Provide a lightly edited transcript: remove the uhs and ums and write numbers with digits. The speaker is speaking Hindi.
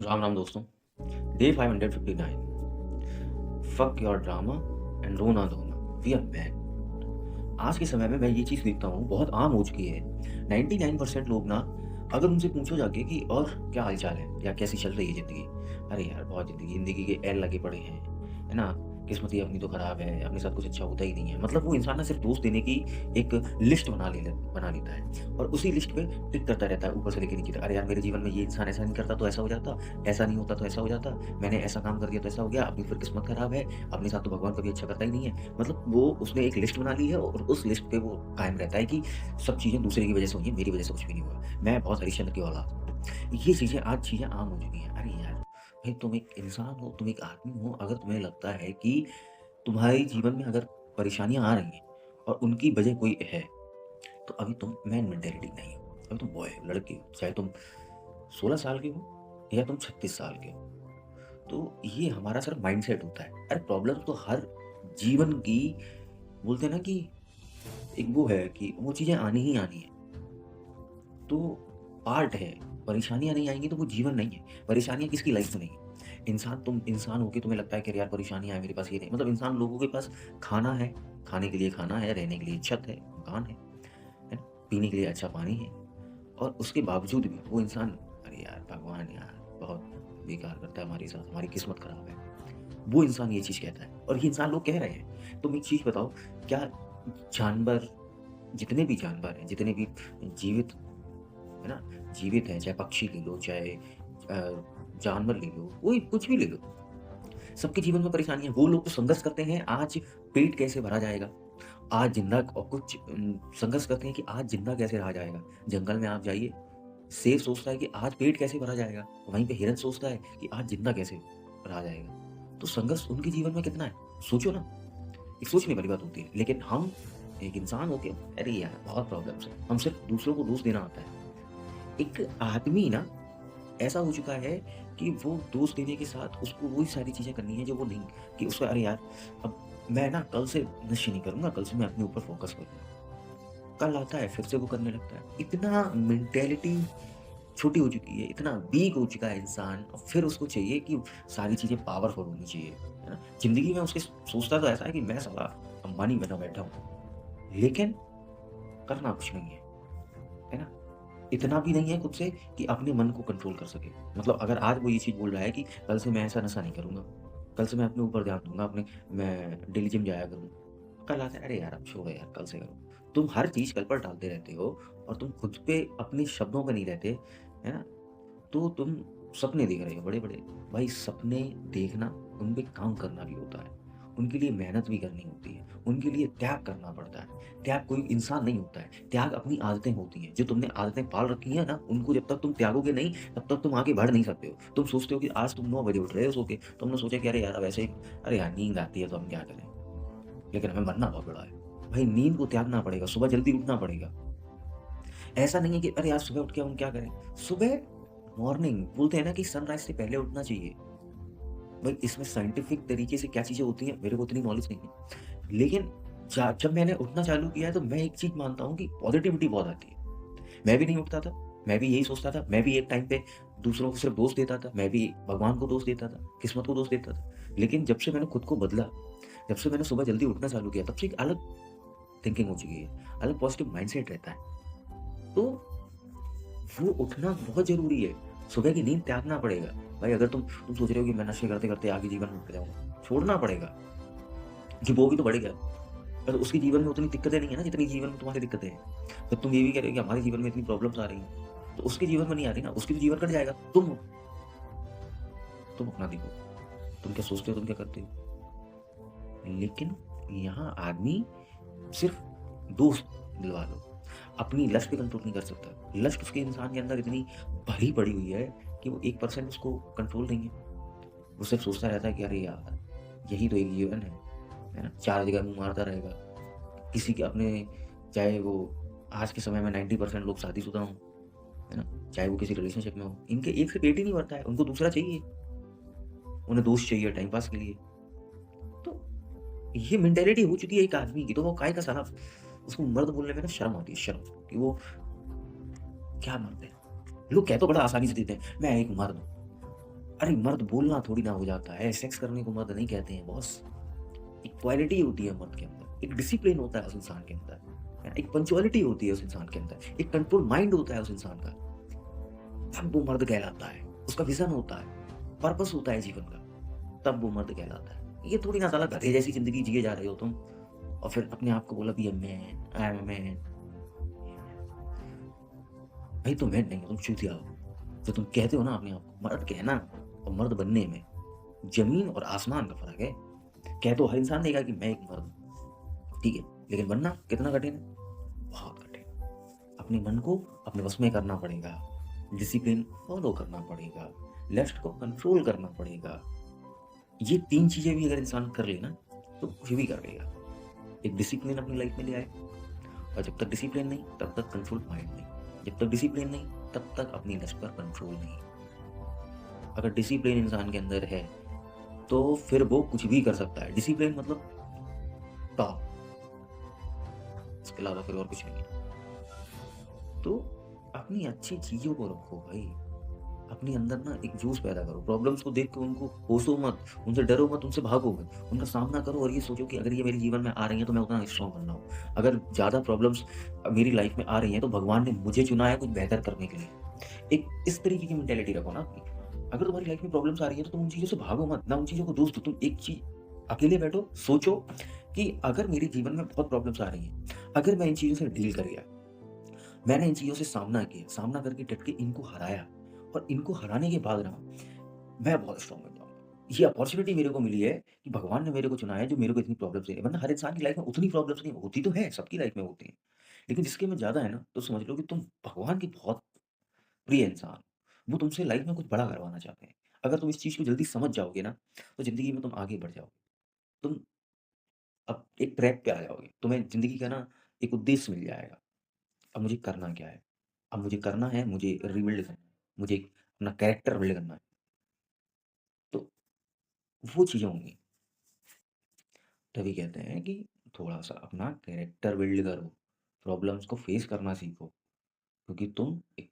राम राम दोस्तों। Day 559। Fuck your drama and रोना धोना, वी आर बैक। आज के समय में मैं ये चीज़ देखता हूँ, बहुत आम हो चुकी है। 99% लोग ना, अगर उनसे पूछो जाके कि और क्या हाल-चाल है या कैसी चल रही है ज़िंदगी? अरे यार बहुत ज़िंदगी के एल लगे पड़े हैं, है ना? किस्मत ही अपनी तो खराब है, अपने साथ कुछ अच्छा होता ही नहीं है। मतलब वो इंसान ना सिर्फ़ दोस्त देने की एक लिस्ट बना लेता है और उसी लिस्ट पे टिक करता रहता है ऊपर से लेके नीचे तक। अरे यार मेरे जीवन में ये इंसान ऐसा नहीं करता तो ऐसा हो जाता, ऐसा नहीं होता तो ऐसा हो जाता, मैंने ऐसा काम कर दिया तो ऐसा हो गया, अपनी फिर किस्मत खराब है, अपने साथ तो भगवान कभी अच्छा करता ही नहीं है। मतलब वो उसने एक लिस्ट बना ली है और उस लिस्ट पे वो कायम रहता है कि सब चीज़ें दूसरे की वजह से हुई हैं, मेरी वजह से कुछ भी नहीं हुआ। मैं बहुत हरिश्चंद्र की औलाद हूँ। ये चीज़ें आज चीज़ें आम हो चुकी हैं। अरे यार, भाई तुम एक इंसान हो, तुम एक आदमी हो, अगर तुम्हें लगता है कि तुम्हारे जीवन में अगर परेशानियाँ आ रही हैं और उनकी वजह कोई है, तो अभी तुम मैन मेंटालिटी नहीं हो। अभी तुम बॉय हो, लड़के हो, चाहे तुम 16 साल के हो या तुम 36 साल के हो। तो ये हमारा सिर्फ माइंडसेट होता है। अरे प्रॉब्लम तो हर जीवन की, बोलते हैं ना कि एक वो है कि वो चीज़ें आनी ही आनी है। तो पार्ट है, परेशानियाँ नहीं आएँगी तो वो जीवन नहीं है। परेशानियाँ किसकी लाइफ में नहीं है। तुम इंसान हो के तुम्हें लगता है कि अरे यार परेशानियाँ हैं मेरे पास, ये नहीं, मतलब इंसान लोगों के पास खाना है, खाने के लिए खाना है, रहने के लिए छत है, मकान है ना? पीने के लिए अच्छा पानी है और उसके बावजूद भी वो इंसान, अरे यार भगवान यार बहुत बेकार करता है हमारे साथ, हमारी किस्मत खराब है। वो इंसान ये चीज़ कहता है और ये इंसान लोग कह रहे हैं। तुम एक चीज़ बताओ, क्या जानवर, जितने भी जानवर हैं, जितने भी जीवित, है ना? जीवित हैं, चाहे पक्षी ले लो, चाहे जानवर ले लो, कोई कुछ भी ले लो, सबके जीवन में परेशानी है। वो लोग तो संघर्ष करते हैं, आज पेट कैसे भरा जाएगा? आज जिंदा, और कुछ संघर्ष करते हैं कि आज जिंदा कैसे रहा जाएगा? जंगल में आप जाइए, शेर सोचता है कि आज पेट कैसे भरा जाएगा? वहीं पे हिरन सोचता है कि आज जिंदा कैसे रहा जाएगा? तो संघर्ष उनके जीवन में कितना है? सोचो ना, ये सोचने वाली बात होती है। लेकिन हम एक इंसान होके, अरे यार बहुत प्रॉब्लम्स है, हम सिर्फ दूसरों को दोष देना आता है। एक आदमी ना ऐसा हो चुका है कि वो दोस्त देने के साथ उसको वही सारी चीज़ें करनी है जो वो नहीं, कि उसका अरे यार, अब मैं ना कल से नशे नहीं करूँगा, कल से मैं अपने ऊपर फ़ोकस करूँगा। कल आता है फिर से वो करने लगता है। इतना मेंटालिटी छोटी हो चुकी है, इतना वीक हो चुका है इंसान, और फिर उसको चाहिए कि सारी चीज़ें पावरफुल होनी चाहिए, है ना? ज़िंदगी में उसके सोचता तो ऐसा है कि मैं साला अंबानी बना बैठा हूँ, लेकिन करना कुछ नहीं है ना? इतना भी नहीं है खुद से कि अपने मन को कंट्रोल कर सके। मतलब अगर आज वो ये चीज़ बोल रहा है कि कल से मैं ऐसा नशा नहीं करूँगा, कल से मैं अपने ऊपर ध्यान दूँगा, मैं डेली जिम जाया करूँगा। कल आता है, अरे यार अब छोड़ो यार, कल से करो। तुम हर चीज़ कल पर टालते रहते हो और तुम खुद पे अपने शब्दों पे नहीं रहते, है ना? तो तुम सपने देख रहे हो बड़े-बड़े। भाई सपने देखना, उन पे काम करना भी होता है। उनके लिए मेहनत भी करनी होती है। उनके लिए त्याग करना पड़ता है। त्याग कोई इंसान नहीं होता है। त्याग अपनी आदतें होती हैं। जो तुमने आदतें पाल रखी हैं ना, उनको जब तक तुम त्यागोगे नहीं, तब तक तुम आगे बढ़ नहीं सकते हो। तुम सोचते हो कि आज तुम 9 बजे उठ रहे हो सो के, तुमने सोचा कि अरे यार अब ऐसे ही, अरे यार नींद आती है तो हम क्या करें? लेकिन हमें मरना बहुत बड़ा है। भाई नींद को त्यागना पड़ेगा, सुबह जल्दी उठना पड़ेगा। ऐसा नहीं है कि अरे यार सुबह उठ के हम क्या करें? सुबह मॉर्निंग बोलते हैं ना कि सनराइज़ से पहले उठना चाहिए। भाई इसमें साइंटिफिक तरीके से क्या चीज़ें होती हैं, मेरे को उतनी नॉलेज नहीं है। लेकिन जब मैंने उठना चालू किया है तो मैं एक चीज़ मानता हूँ कि पॉज़िटिविटी बहुत आती है। मैं भी नहीं उठता था, मैं भी यही सोचता था, मैं भी एक टाइम पे दूसरों को सिर्फ़ दोष देता था, मैं भी भगवान को दोष देता था, किस्मत को दोष देता था। लेकिन जब से मैंने खुद को बदला, जब से मैंने सुबह जल्दी उठना चालू किया, तब से एक अलग थिंकिंग हो चुकी है, अलग पॉज़िटिव माइंडसेट रहता है। तो वो उठना बहुत ज़रूरी है। सुबह की नींद त्यागना पड़ेगा। भाई अगर तुम सोच रहे हो कि मैं नशे करते-करते आगे जीवन में उठ जाऊँगा, छोड़ना पड़ेगा। कि वो भी तो बढ़ेगा। पर उसके जीवन में उतनी दिक्कतें नहीं है ना जितनी जीवन में तुम्हारी दिक्कतें हैं। जब तुम ये भी कह रहे हो कि हमारे जीवन में इतनी प्रॉब्लम्स आ रही हैं, तो उसके जीवन में नहीं आ रही ना, उसकी तो जीवन कट जाएगा। तुम अपना देखो। तुम क्या सोचते हो, तुम क्या करते हो? लेकिन यहाँ आदमी सिर्फ़ दोस्त दिलवा लो। अपनी लस्ट पे कंट्रोल नहीं कर सकता। लस्ट उसके इंसान के अंदर इतनी भरी पड़ी हुई है कि वो 1% उसको कंट्रोल नहीं है। वो सिर्फ़ सोचता रहता है कि अरे यार! यही तो एक जीवन है ना? 4 जगह मुँह मारता रहेगा। किसी के अपने, चाहे वो आज के समय में 90% लोग शादीशुदा हों, है ना? चाहे वो किसी रिलेशनशिप में हों, इनके एक से पेट ही नहीं भरता है, उनको दूसरा चाहिए। उन्हें दोस्त चाहिए टाइम पास के लिए। तो ये मेंटालिटी हो चुकी है एक आदमी की, तो वो काहे का साला, उसको मर्द बोलने में ना शर्म आती है, शर्म, कि वो क्या मर्द है? लोग कह तो बड़ा आसानी से देते हैं, मैं एक मर्द हूँ। अरे मर्द बोलना थोड़ी ना हो जाता है, सेक्स करने को मर्द नहीं कहते हैं बॉस। एक क्वालिटी होती है मर्द के अंदर, एक डिसिप्लिन होता है उस इंसान के अंदर, है ना? एक पंक्चुअलिटी होती है उस इंसान के अंदर, एक कंट्रोल माइंड होता है उस इंसान का, तब वो मर्द कहलाता है। उसका विज़न होता है, पर्पस होता है जीवन का, तब वो मर्द कहलाता है। ये थोड़ी ना साला गधे जैसी ज़िंदगी जिए जा रहे हो तुम और फिर अपने आप को बोला be a man, I am a man. भाई तुम मैन नहीं हो, तुम चूतिया हो। जो तुम कहते हो ना अपने आप को मर्द कहना और मर्द बनने में ज़मीन और आसमान का फ़र्क है। कह तो हर इंसान देगा कि मैं एक मर्द हूँ, ठीक है, लेकिन बनना कितना कठिन है? बहुत कठिन। अपने मन को अपने वश में करना पड़ेगा, डिसिप्लिन फ़ॉलो करना पड़ेगा, लस्ट को कंट्रोल करना पड़ेगा। ये 3 चीज़ें भी अगर इंसान कर ले ना, तो कुछ भी कर लेगा। एक डिसिप्लिन अपनी लाइफ़ में ले आए और जब तक डिसिप्लिन नहीं, तब तक कंट्रोल माइंड नहीं। जब तक डिसिप्लिन नहीं, तब तक अपनी लस्ट पर कंट्रोल नहीं। अगर डिसिप्लिन इंसान के अंदर है, तो फिर वो कुछ भी कर सकता है। डिसिप्लिन मतलब टॉप, इसके अलावा फिर और कुछ नहीं है। तो अपनी अच्छी चीज़ों को रखो भाई। अपने अंदर ना एक जोश पैदा करो। प्रॉब्लम्स को देख के उनको कोसो मत, उनसे डरो मत, उनसे भागो मत। उनका सामना करो और ये सोचो कि अगर ये मेरे जीवन में आ रही हैं तो मैं उतना स्ट्रॉन्ग बन रहा हूँ। अगर ज़्यादा प्रॉब्लम्स मेरी लाइफ में आ रही हैं तो भगवान ने मुझे चुना है कुछ बेहतर करने के लिए। एक इस तरीके की मेंटालिटी रखो ना अपनी। अगर तुम्हारी लाइफ में प्रॉब्लम्स आ रही है तो तुम उन चीज़ों से भागो मत, ना उन चीज़ों को दोष दो। तुम एक चीज़ अकेले बैठो, सोचो कि अगर मेरे जीवन में बहुत प्रॉब्लम्स आ रही हैं, अगर मैं इन चीज़ों से डील कर गया, मैंने इन चीज़ों से सामना किया, सामना करके डट के इनको हराया और इनको हराने के बाद ना मैं बहुत स्ट्रॉन्ग बन जाऊँगा। ये अपॉर्च्युनिटी मेरे को मिली है कि भगवान ने मेरे को चुना है जो मेरे को इतनी प्रॉब्लम्स दे रहे हैं। वरना हर इंसान की लाइफ में उतनी प्रॉब्लम्स नहीं होती तो है, सबकी लाइफ में होती हैं। लेकिन जिसके में ज़्यादा है ना, तो समझ लो कि तुम भगवान के बहुत प्रिय इंसान हो। वो तुमसे लाइफ में कुछ बड़ा करवाना चाहते हैं। अगर तुम इस चीज़ को जल्दी समझ जाओगे ना, तो ज़िंदगी में तुम आगे बढ़ जाओगे। तुम अब एक ट्रैक पे आ जाओगे। तुम्हें ज़िंदगी का ना एक उद्देश्य मिल जाएगा। अब मुझे करना क्या है? अब मुझे करना है, मुझे रिबिल्ड करना है। मुझे अपना कैरेक्टर बिल्ड करना है। तो वो चीज़ें होंगी। तभी कहते हैं कि थोड़ा-सा अपना कैरेक्टर बिल्ड करो, प्रॉब्लम्स को फेस करना सीखो, क्योंकि तुम एक